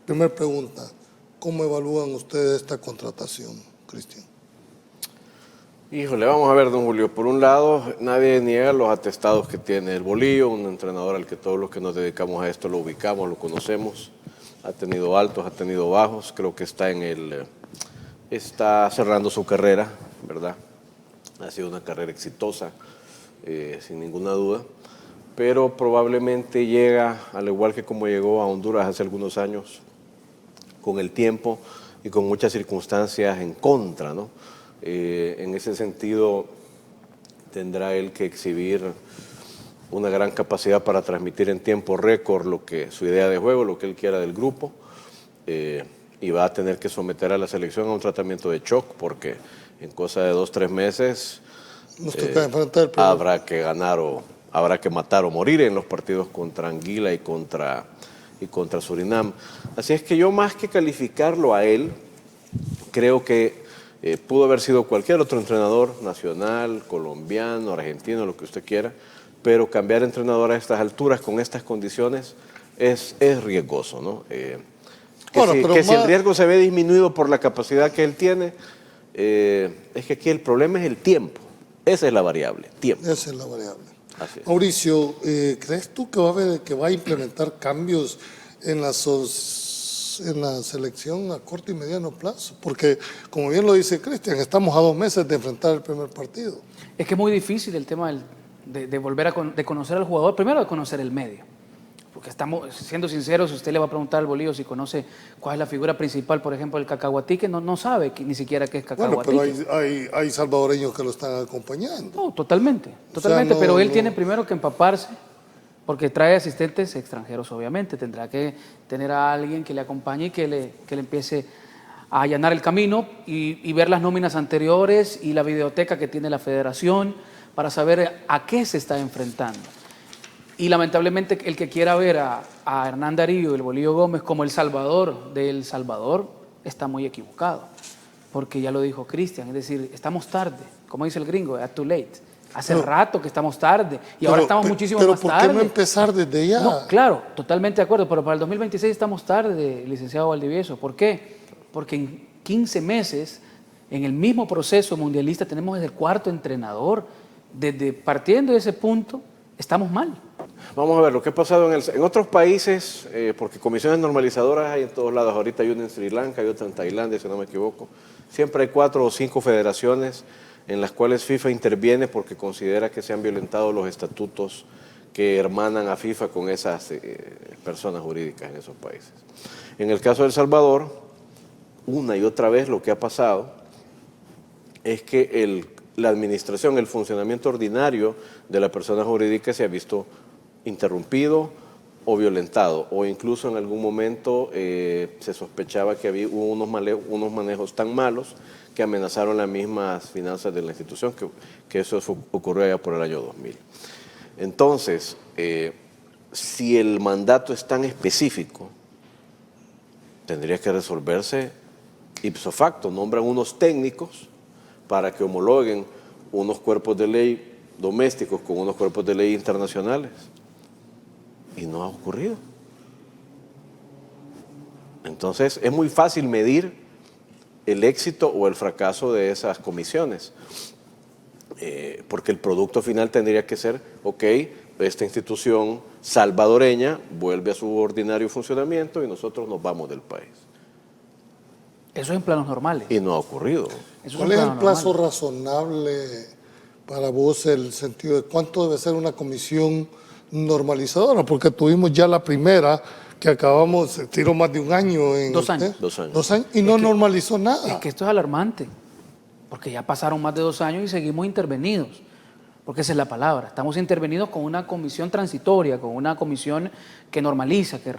Primera pregunta, ¿cómo evalúan ustedes esta contratación, Cristian? Híjole, vamos a ver, don Julio. Por un lado, nadie niega los atestados que tiene el Bolillo, un entrenador al que todos los que nos dedicamos a esto lo ubicamos, lo conocemos. Ha tenido altos, ha tenido bajos. Creo que está cerrando su carrera, ¿verdad? Ha sido una carrera exitosa, sin ninguna duda. Pero probablemente llega, al igual que como llegó a Honduras hace algunos años, con el tiempo y con muchas circunstancias en contra, ¿no? En ese sentido, tendrá él que exhibir una gran capacidad para transmitir en tiempo récord su idea de juego, lo que él quiera del grupo, y va a tener que someter a la selección a un tratamiento de shock, porque en cosa de 2 o 3 meses habrá que ganar o habrá que matar o morir en los partidos contra Anguila y contra Surinam. Así es que yo, más que calificarlo a él, creo que pudo haber sido cualquier otro entrenador, nacional, colombiano, argentino, lo que usted quiera, pero cambiar entrenador a estas alturas, con estas condiciones, es riesgoso, ¿no? Si el riesgo se ve disminuido por la capacidad que él tiene, es que aquí el problema es el tiempo. Esa es la variable, tiempo. Esa es la variable. Así es. Mauricio, ¿crees tú que va a implementar cambios en la selección a corto y mediano plazo? Porque, como bien lo dice Cristian, estamos a 2 meses de enfrentar el primer partido. Es que es muy difícil el tema de volver de conocer al jugador, primero de conocer el medio. Porque estamos, siendo sinceros, si usted le va a preguntar al Bolillo si conoce cuál es la figura principal, por ejemplo, del Cacahuatique, no sabe ni siquiera qué es Cacahuatique. Bueno, pero hay salvadoreños que lo están acompañando. No, totalmente, pero él tiene primero que empaparse, porque trae asistentes extranjeros, obviamente. Tendrá que tener a alguien que le acompañe y que le empiece a allanar el camino y ver las nóminas anteriores y la videoteca que tiene la federación para saber a qué se está enfrentando. Y lamentablemente el que quiera ver a Hernán Darío y el Bolillo Gómez como el salvador de El Salvador está muy equivocado, porque ya lo dijo Cristian, es decir, estamos tarde, como dice el gringo, too late. Hace rato que estamos tarde y ahora estamos muchísimo más tarde. Pero ¿por qué no empezar desde ya? No, claro, totalmente de acuerdo, pero para el 2026 estamos tarde, licenciado Valdivieso. ¿Por qué? Porque en 15 meses, en el mismo proceso mundialista, tenemos el 4º entrenador. Partiendo de ese punto, estamos mal. Vamos a ver lo que ha pasado en otros países, porque comisiones normalizadoras hay en todos lados. Ahorita hay una en Sri Lanka, hay otra en Tailandia, si no me equivoco. Siempre hay 4 o 5 federaciones en las cuales FIFA interviene porque considera que se han violentado los estatutos que hermanan a FIFA con esas personas jurídicas en esos países. En el caso de El Salvador, una y otra vez lo que ha pasado es que la administración, el funcionamiento ordinario de la persona jurídica se ha visto interrumpido o violentado, o incluso en algún momento se sospechaba que hubo unos manejos tan malos que amenazaron las mismas finanzas de la institución, que eso ocurrió allá por el año 2000. Entonces, si el mandato es tan específico, tendría que resolverse ipso facto. Nombran unos técnicos para que homologuen unos cuerpos de ley domésticos con unos cuerpos de ley internacionales. Y no ha ocurrido. Entonces, es muy fácil medir el éxito o el fracaso de esas comisiones, porque el producto final tendría que ser, ok, esta institución salvadoreña vuelve a su ordinario funcionamiento y nosotros nos vamos del país. Eso es en planos normales. Y no ha ocurrido. ¿Cuál es el plazo razonable para vos, el sentido de cuánto debe ser una comisión normalizadora? Porque tuvimos ya la primera que acabamos, tiró más de 1 año. 2 años. 2 años. 2 años y no normalizó nada. Es que esto es alarmante, porque ya pasaron más de 2 años y seguimos intervenidos, porque esa es la palabra. Estamos intervenidos con una comisión transitoria, con una comisión que normaliza, que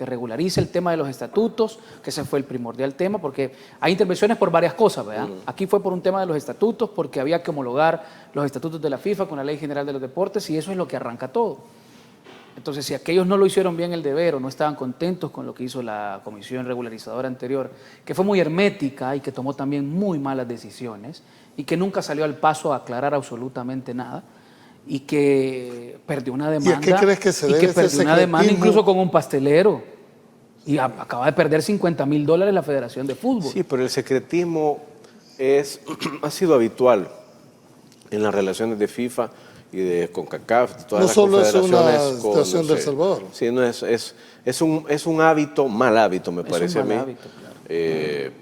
regulariza el tema de los estatutos, que ese fue el primordial tema, porque hay intervenciones por varias cosas, ¿verdad? Aquí fue por un tema de los estatutos, porque había que homologar los estatutos de la FIFA con la Ley General de los Deportes, y eso es lo que arranca todo. Entonces, si aquellos no lo hicieron bien el deber o no estaban contentos con lo que hizo la comisión regularizadora anterior, que fue muy hermética y que tomó también muy malas decisiones y que nunca salió al paso a aclarar absolutamente nada y que perdió una demanda. ¿Y a qué crees que se debe ese perdió una demanda incluso con un pastelero. Y acaba de perder $50.000 la Federación de Fútbol. Sí, pero el secretismo ha sido habitual en las relaciones de FIFA y de CONCACAF, de todas No las solo es confederaciones una situación del Salvador. Sí, no, es un hábito, mal hábito, me parece a mí, hábito, claro.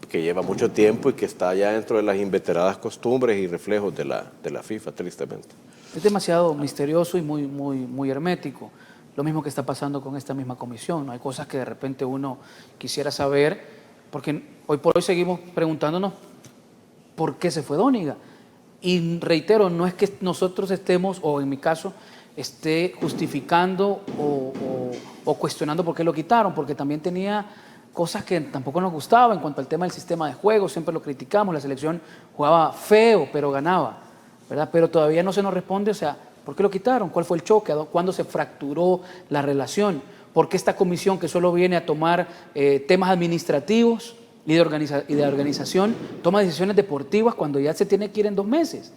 que lleva mucho tiempo y que está ya dentro de las inveteradas costumbres y reflejos de la FIFA, tristemente. Es demasiado misterioso y muy hermético. Lo mismo que está pasando con esta misma comisión, ¿no? Hay cosas que de repente uno quisiera saber, porque hoy por hoy seguimos preguntándonos por qué se fue Dóniga. Y reitero, no es que nosotros estemos, o en mi caso, esté justificando o cuestionando por qué lo quitaron, porque también tenía cosas que tampoco nos gustaban en cuanto al tema del sistema de juego, siempre lo criticamos, la selección jugaba feo, pero ganaba, ¿verdad? Pero todavía no se nos responde, o sea, ¿por qué lo quitaron? ¿Cuál fue el choque? ¿Cuándo se fracturó la relación? ¿Por qué esta comisión que solo viene a tomar temas administrativos y de organización toma decisiones deportivas cuando ya se tiene que ir en 2 meses?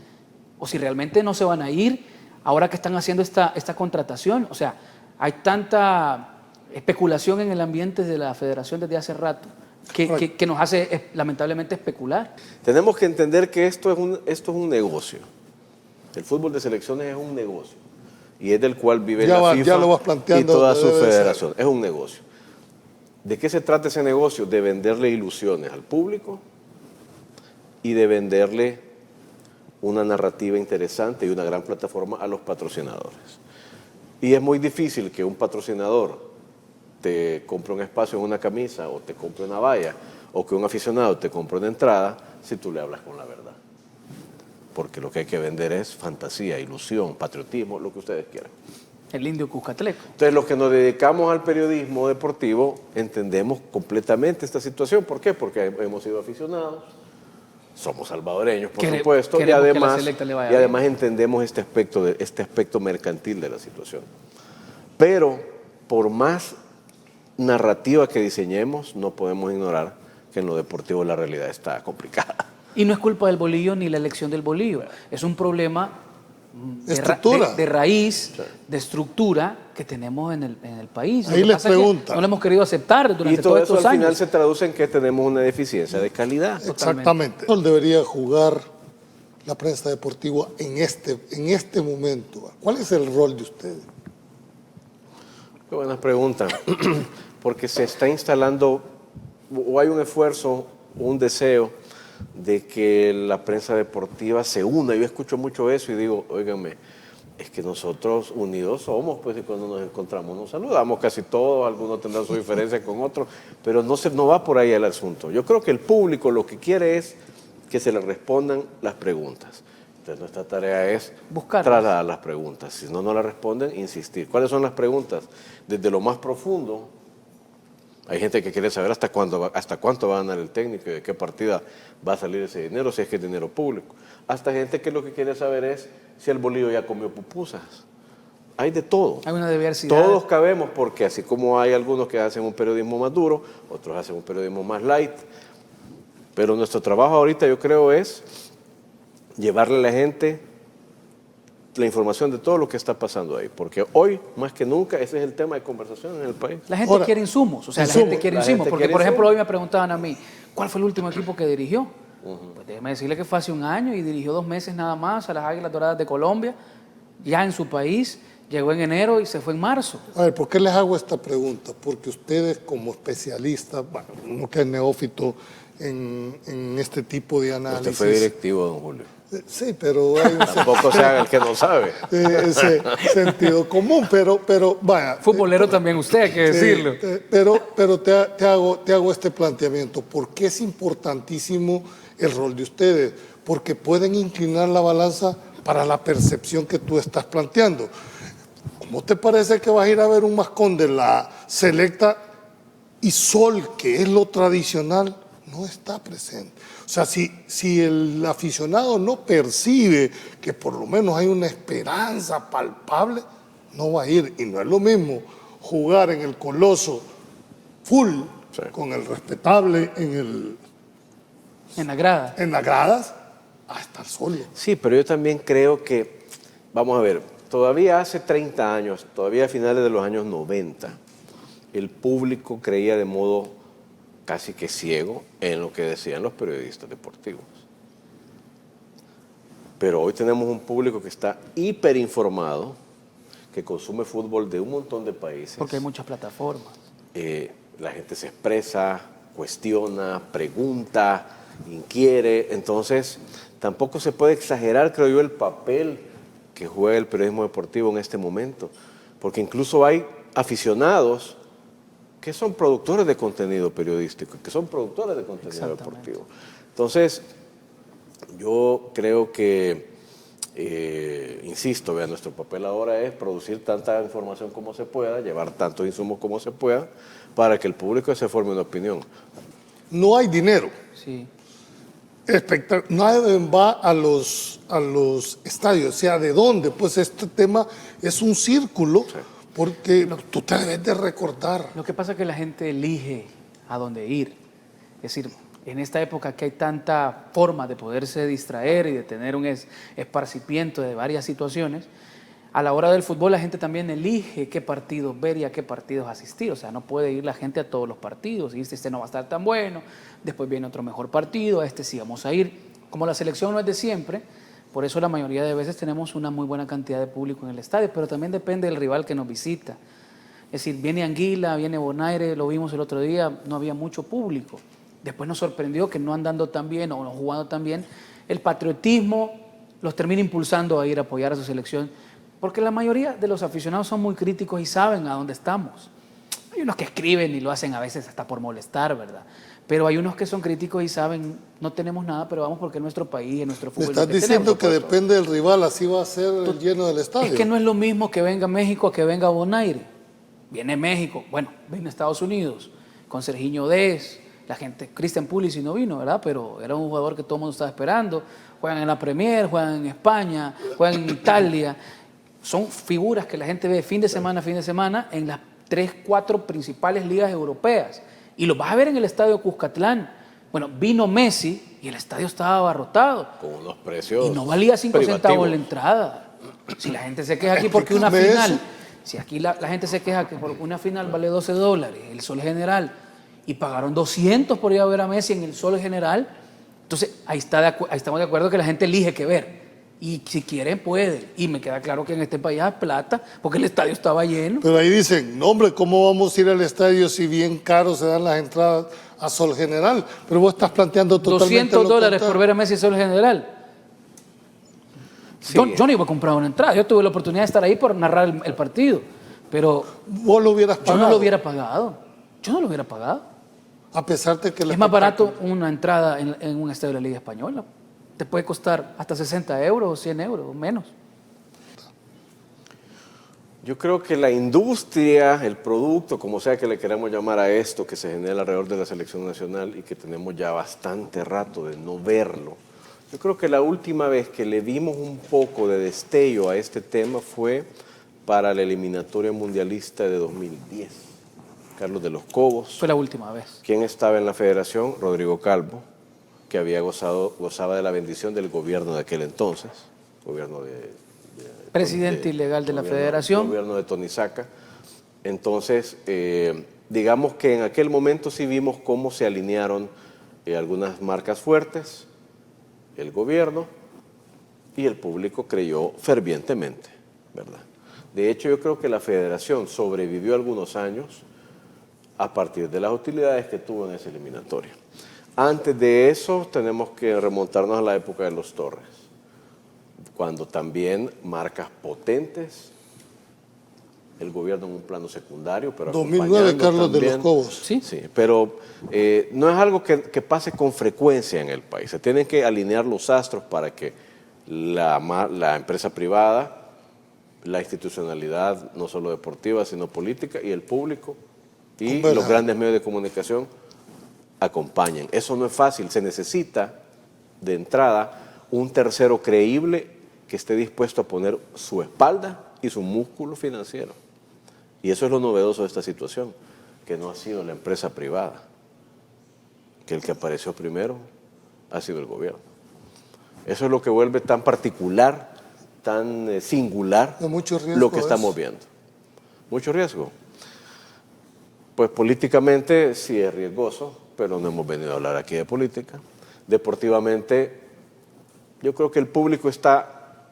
O si realmente no se van a ir ahora que están haciendo esta contratación. O sea, hay tanta especulación en el ambiente de la federación desde hace rato que nos hace lamentablemente especular. Tenemos que entender que esto es un negocio. El fútbol de selecciones es un negocio y es del cual vive la FIFA ya lo vas planteando, y toda su debe de federación. Es un negocio. ¿De qué se trata ese negocio? De venderle ilusiones al público y de venderle una narrativa interesante y una gran plataforma a los patrocinadores. Y es muy difícil que un patrocinador te compre un espacio en una camisa o te compre una valla o que un aficionado te compre una entrada si tú le hablas con la verdad. Porque lo que hay que vender es fantasía, ilusión, patriotismo, lo que ustedes quieran. El indio Cuscatleco. Entonces, los que nos dedicamos al periodismo deportivo entendemos completamente esta situación. ¿Por qué? Porque hemos sido aficionados, somos salvadoreños, por supuesto, y además entendemos este aspecto mercantil de la situación. Pero, por más narrativa que diseñemos, no podemos ignorar que en lo deportivo la realidad está complicada. Y no es culpa del bolillo ni la elección del bolillo. Es un problema de raíz, de estructura que tenemos en el país. Ahí les pregunta. No lo hemos querido aceptar durante todos estos años. Y todo eso al final se traduce en que tenemos una deficiencia de calidad. Exactamente. ¿Cuál debería jugar la prensa deportiva en este momento? ¿Cuál es el rol de ustedes? Qué buena pregunta. Porque se está instalando, o hay un esfuerzo, un deseo de que la prensa deportiva se una. Yo escucho mucho eso y digo, óigame, es que nosotros unidos somos, pues, y cuando nos encontramos nos saludamos casi todos, algunos tendrán su diferencia con otros, pero no va por ahí el asunto. Yo creo que el público lo que quiere es que se le respondan las preguntas. Entonces nuestra tarea es trasladar las preguntas. Si no las responden, insistir. ¿Cuáles son las preguntas? Desde lo más profundo. Hay gente que quiere saber hasta cuánto va a ganar el técnico y de qué partida va a salir ese dinero, si es que es dinero público. Hasta gente que lo que quiere saber es si el bolillo ya comió pupusas. Hay de todo. Hay una diversidad. Todos cabemos, porque así como hay algunos que hacen un periodismo más duro, otros hacen un periodismo más light. Pero nuestro trabajo ahorita, yo creo, es llevarle a la gente la información de todo lo que está pasando ahí, porque hoy, más que nunca, ese es el tema de conversación en el país. La gente quiere insumos, o sea, la gente quiere insumos, porque por ejemplo hoy me preguntaban a mí, ¿cuál fue el último equipo que dirigió? Pues déjeme decirle que fue hace 1 año y dirigió 2 meses nada más a las Águilas Doradas de Colombia, ya en su país, llegó en enero y se fue en marzo. A ver, ¿por qué les hago esta pregunta? Porque ustedes como especialistas, bueno, uno que es neófito en este tipo de análisis... Usted fue directivo, don Julio. Sí, pero hay tampoco se haga el que no sabe. Ese sentido común, pero vaya. Futbolero también usted, hay que decirlo. Pero te hago este planteamiento. ¿Por qué es importantísimo el rol de ustedes? Porque pueden inclinar la balanza para la percepción que tú estás planteando. ¿Cómo te parece que vas a ir a ver un mascón de la selecta y Sol, que es lo tradicional, no está presente? O sea, si el aficionado no percibe que por lo menos hay una esperanza palpable, no va a ir. Y no es lo mismo jugar en el Coloso full, sí, con el respetable en las gradas, a estar solo. Sí, pero yo también creo que, vamos a ver, todavía hace 30 años, todavía a finales de los años 90, el público creía de modo casi que ciego en lo que decían los periodistas deportivos. Pero hoy tenemos un público que está hiperinformado, que consume fútbol de un montón de países. Porque hay muchas plataformas. La gente se expresa, cuestiona, pregunta, inquiere. Entonces, tampoco se puede exagerar, creo yo, el papel que juega el periodismo deportivo en este momento. Porque incluso hay aficionados que son productores de contenido periodístico, que son productores de contenido deportivo. Entonces, yo creo que, insisto, nuestro papel ahora es producir tanta información como se pueda, llevar tantos insumos como se pueda, para que el público se forme una opinión. No hay dinero. Sí. Nadie va a los estadios. O sea, ¿de dónde? Pues este tema es un círculo, sí, porque tú te debes de recordar. Lo que pasa es que la gente elige a dónde ir. Es decir, en esta época que hay tanta forma de poderse distraer y de tener un esparcimiento de varias situaciones, a la hora del fútbol la gente también elige qué partidos ver y a qué partidos asistir. O sea, no puede ir la gente a todos los partidos. Y este no va a estar tan bueno, después viene otro mejor partido, a este sí vamos a ir. Como la selección no es de siempre, por eso la mayoría de veces tenemos una muy buena cantidad de público en el estadio, pero también depende del rival que nos visita. Es decir, viene Anguila, viene Bonaire, lo vimos el otro día, no había mucho público. Después nos sorprendió que no andando tan bien o no jugando tan bien, el patriotismo los termina impulsando a ir a apoyar a su selección, porque la mayoría de los aficionados son muy críticos y saben a dónde estamos. Hay unos que escriben y lo hacen a veces hasta por molestar, ¿verdad? Pero hay unos que son críticos y saben, no tenemos nada, pero vamos porque es nuestro país, es nuestro fútbol. Me estás diciendo que depende del rival, así va a ser el lleno del estadio. Es que no es lo mismo que venga México a que venga Bonaire. Viene México, bueno, viene Estados Unidos, con Sergiño Dez, la gente, Christian Pulisic no vino, ¿verdad? Pero era un jugador que todo el mundo estaba esperando. Juegan en la Premier, juegan en España, juegan en Italia. Son figuras que la gente ve fin de semana en las 3, 4 principales ligas europeas. Y los vas a ver en el estadio Cuscatlán. Bueno, vino Messi y el estadio estaba abarrotado. Con unos precios. Y no valía 5 centavos la entrada. Si la gente se queja aquí porque una final, si aquí la gente se queja que por una final vale $12, el Sol General, y pagaron 200 por ir a ver a Messi en el Sol General, entonces ahí estamos de acuerdo que la gente elige qué ver. Y si quieren, pueden. Y me queda claro que en este país hay plata, porque el estadio estaba lleno. Pero ahí dicen, no hombre, ¿cómo vamos a ir al estadio si bien caro se dan las entradas a Sol General? Pero vos estás planteando totalmente $200 por ver a Messi en Sol General. Sí. Yo no iba a comprar una entrada. Yo tuve la oportunidad de estar ahí por narrar el partido. Pero vos lo hubieras pagado. Yo no lo hubiera pagado. A pesar de que... Es más barato una entrada en un estadio de la Liga Española. Te puede costar hasta 60 euros o 100 euros o menos. Yo creo que la industria, el producto, como sea que le queramos llamar a esto, que se genera alrededor de la selección nacional y que tenemos ya bastante rato de no verlo, yo creo que la última vez que le dimos un poco de destello a este tema fue para la eliminatoria mundialista de 2010. Carlos de los Cobos. Fue la última vez. ¿Quién estaba en la federación? Rodrigo Calvo, que gozaba de la bendición del gobierno de aquel entonces, gobierno presidente ilegal de la federación. Gobierno de Tony Saca. Entonces, digamos que en aquel momento sí vimos cómo se alinearon algunas marcas fuertes, el gobierno y el público creyó fervientemente, ¿verdad? De hecho, yo creo que la federación sobrevivió algunos años a partir de las utilidades que tuvo en esa eliminatoria. Antes de eso tenemos que remontarnos a la época de los Torres, cuando también marcas potentes, el gobierno en un plano secundario, pero 2009 Carlos también, de los Cobos. Sí, pero no es algo que pase con frecuencia en el país. Se tienen que alinear los astros para que la empresa privada, la institucionalidad, no solo deportiva, sino política, y el público y los grandes medios de comunicación acompañen. Eso no es fácil, se necesita de entrada un tercero creíble que esté dispuesto a poner su espalda y su músculo financiero. Y eso es lo novedoso de esta situación, que no ha sido la empresa privada, que el que apareció primero ha sido el gobierno. Eso es lo que vuelve tan particular, tan singular mucho riesgo lo que estamos viendo. Mucho riesgo. Pues políticamente sí es riesgoso, pero no hemos venido a hablar aquí de política. Deportivamente, yo creo que el público está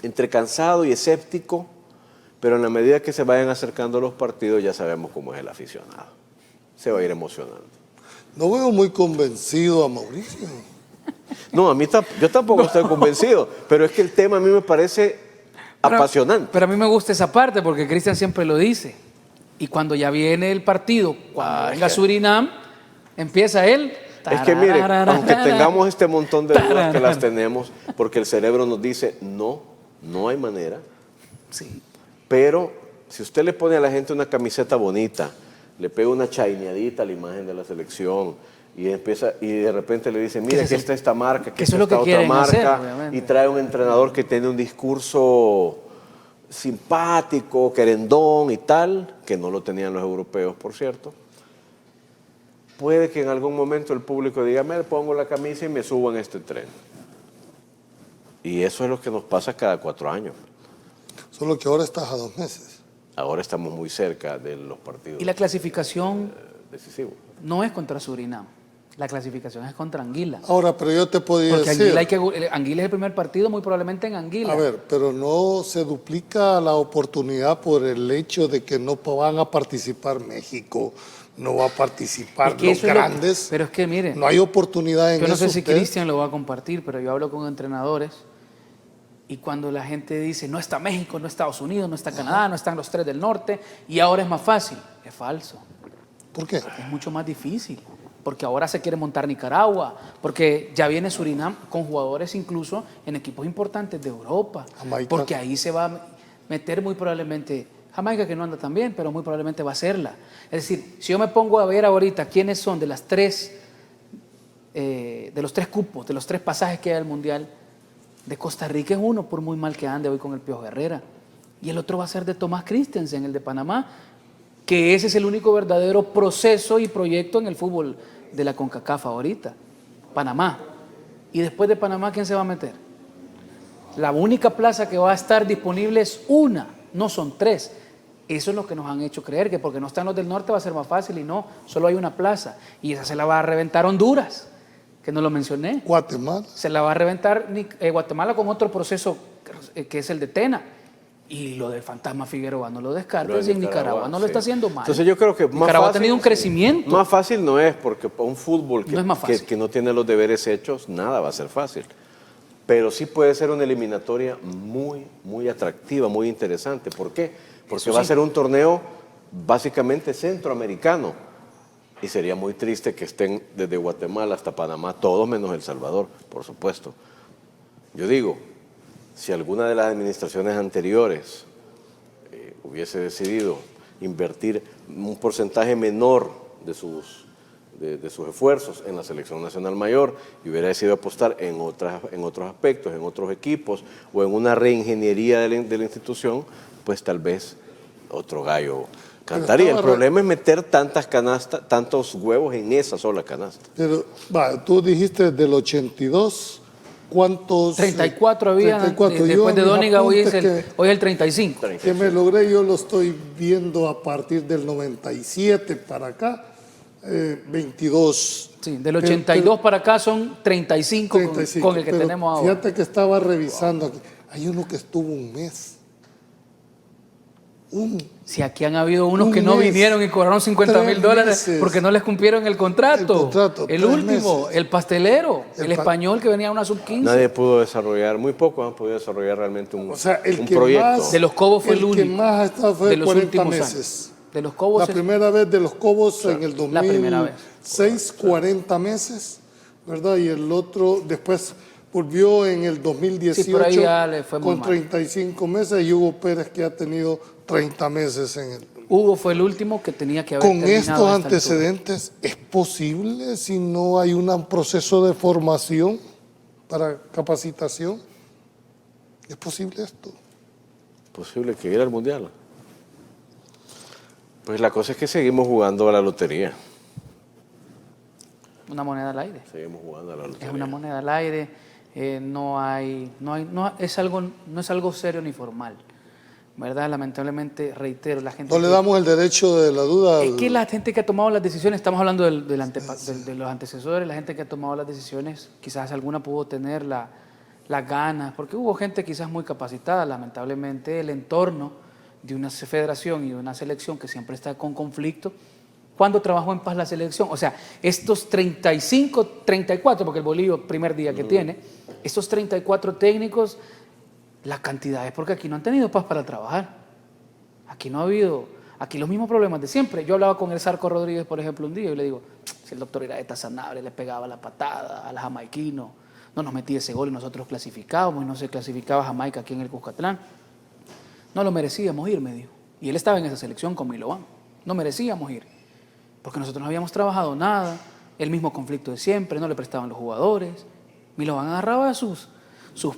entre cansado y escéptico, pero en la medida que se vayan acercando los partidos ya sabemos cómo es el aficionado. Se va a ir emocionando. No veo muy convencido a Mauricio. No, yo tampoco estoy convencido, pero es que el tema a mí me parece apasionante. Pero a mí me gusta esa parte porque Cristian siempre lo dice. Y cuando ya viene el partido, cuando venga Surinam, empieza él. Es que mire, aunque tengamos este montón de dudas que las tenemos, porque el cerebro nos dice, no hay manera. Sí. Pero si usted le pone a la gente una camiseta bonita, le pega una chaineadita a la imagen de la selección y de repente le dice, mira, aquí está esta marca, aquí está esta otra marca, y trae un entrenador que tiene un discurso simpático, querendón y tal, que no lo tenían los europeos, por cierto. Puede que en algún momento el público diga, me pongo la camisa y me subo en este tren. Y eso es lo que nos pasa cada 4 años. Solo que ahora estás a 2 meses. Ahora estamos muy cerca de los partidos. Y la clasificación decisivos. no es contra Surinam. La clasificación es contra Anguila. Ahora, pero yo te podría Porque decir... Anguila es el primer partido, muy probablemente en Anguila. A ver, pero no se duplica la oportunidad por el hecho de que no van a participar México, no va a participar los grandes. Pero es que, mire, no hay oportunidad en eso. Yo no sé si Cristian lo va a compartir, pero yo hablo con entrenadores y cuando la gente dice, no está México, no Estados Unidos, no está Canadá, no están los 3 del norte y ahora es más fácil. Es falso. ¿Por qué? Es mucho más difícil. Porque ahora se quiere montar Nicaragua, porque ya viene Surinam con jugadores incluso en equipos importantes de Europa, Jamaica. porque ahí se va a meter muy probablemente Jamaica, que no anda tan bien, pero muy probablemente va a serla. Es decir, si yo me pongo a ver ahorita quiénes son de los 3 cupos, de los 3 pasajes que hay al Mundial, de Costa Rica es uno, por muy mal que ande hoy con el Piojo Herrera, y el otro va a ser de Tomás Christensen, el de Panamá, que ese es el único verdadero proceso y proyecto en el fútbol de la CONCACAF ahorita, Panamá. Y después de Panamá, ¿quién se va a meter? La única plaza que va a estar disponible es una, no son 3. Eso es lo que nos han hecho creer, que porque no están los del norte va a ser más fácil, y no, solo hay una plaza. Y esa se la va a reventar Honduras, que no lo mencioné. Guatemala. Se la va a reventar Guatemala con otro proceso que es el de Tena. Y lo del Fantasma Figueroa no lo descartes, y en Nicaragua no lo está haciendo mal. Entonces yo creo que Nicaragua ha tenido un crecimiento. Más fácil no es, porque para un fútbol que no tiene los deberes hechos, nada va a ser fácil. Pero sí puede ser una eliminatoria muy, muy atractiva, muy interesante. ¿Por qué? Porque va a ser un torneo básicamente centroamericano. Y sería muy triste que estén desde Guatemala hasta Panamá, todos menos El Salvador, por supuesto. Yo digo, si alguna de las administraciones anteriores hubiese decidido invertir un porcentaje menor de sus esfuerzos en la selección nacional mayor y hubiera decidido apostar en otros aspectos, en otros equipos o en una reingeniería de la institución, pues tal vez otro gallo cantaría. El problema es meter tantas canastas, tantos huevos en esa sola canasta. Pero, tú dijiste del 82... ¿Cuántos? 34 había 34. Después de Dóniga, hoy es el 35. Que me logré, yo lo estoy viendo a partir del 97 para acá, 22. Sí, del 82 para acá son 35, 35 con el que tenemos ahora. Fíjate que estaba revisando aquí. Hay uno que estuvo un mes. Si aquí han habido unos que no vinieron y cobraron $50,000 porque no les cumplieron el contrato. El último, el pastelero, el español que venía a una sub-15. Nadie pudo desarrollar, muy pocos han podido desarrollar realmente un proyecto. Más, de los Cobos fue el único. El que más ha estado fue de los 40 meses. Años. De los Cobos. La primera vez de los Cobos en el 2006, 40 meses, ¿verdad? Y el otro después volvió en el 2018 por ahí ya le fue muy con 35 meses y Hugo Pérez que ha tenido 30 meses en el... Hugo fue el último que tenía que haber Con estos antecedentes, ¿es posible si no hay un proceso de formación para capacitación? ¿Es posible esto? ¿Posible que ir al Mundial? Pues la cosa es que seguimos jugando a la lotería. Una moneda al aire. Seguimos jugando a la lotería. Es una moneda al aire, no es algo serio ni formal. ¿verdad? Lamentablemente, reitero, la gente... No le damos el derecho de la duda. Es que la gente que ha tomado las decisiones, estamos hablando de los antecesores, la gente que ha tomado las decisiones, quizás alguna pudo tener las ganas, porque hubo gente quizás muy capacitada, lamentablemente el entorno de una federación y de una selección que siempre está con conflicto. ¿Cuándo trabajó en paz la selección? O sea, estos 35, 34, porque el Bolívar, primer día que tiene, estos 34 técnicos, la cantidad es porque aquí no han tenido paz para trabajar. Aquí no ha habido, aquí los mismos problemas de siempre. Yo hablaba con el Zarco Rodríguez, por ejemplo, un día y le digo, si el doctor Iraeta Sanabria le pegaba la patada al jamaiquino, no nos metía ese gol y nosotros clasificábamos y no se clasificaba Jamaica aquí en el Cuscatlán. No lo merecíamos ir, me dijo. Y él estaba en esa selección con Milovan. No merecíamos ir. Porque nosotros no habíamos trabajado nada, el mismo conflicto de siempre, no le prestaban los jugadores. Milovan agarraba sus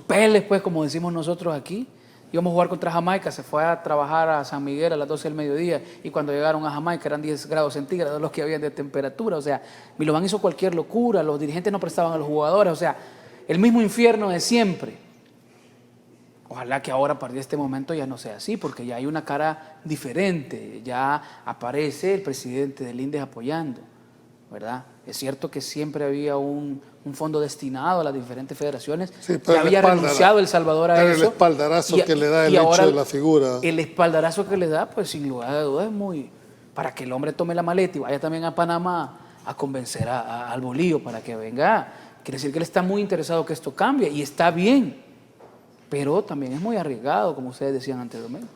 peles, pues, como decimos nosotros aquí. Íbamos a jugar contra Jamaica, se fue a trabajar a San Miguel a las 12 del mediodía y cuando llegaron a Jamaica eran 10 grados centígrados los que habían de temperatura. O sea, Milovan hizo cualquier locura, los dirigentes no prestaban a los jugadores, o sea, el mismo infierno de siempre. Ojalá que ahora a partir de este momento ya no sea así, porque ya hay una cara diferente, ya aparece el presidente del INDES apoyando, ¿verdad? Es cierto que siempre había un fondo destinado a las diferentes federaciones, Sí, ya había renunciado El Salvador a eso. El espaldarazo que le da el hecho de la figura. El espaldarazo que le da, pues sin lugar a dudas es muy... Para que el hombre tome la maleta y vaya también a Panamá a convencer al Bolívar para que venga, quiere decir que él está muy interesado que esto cambie y está bien. Pero también es muy arriesgado, como ustedes decían anteriormente.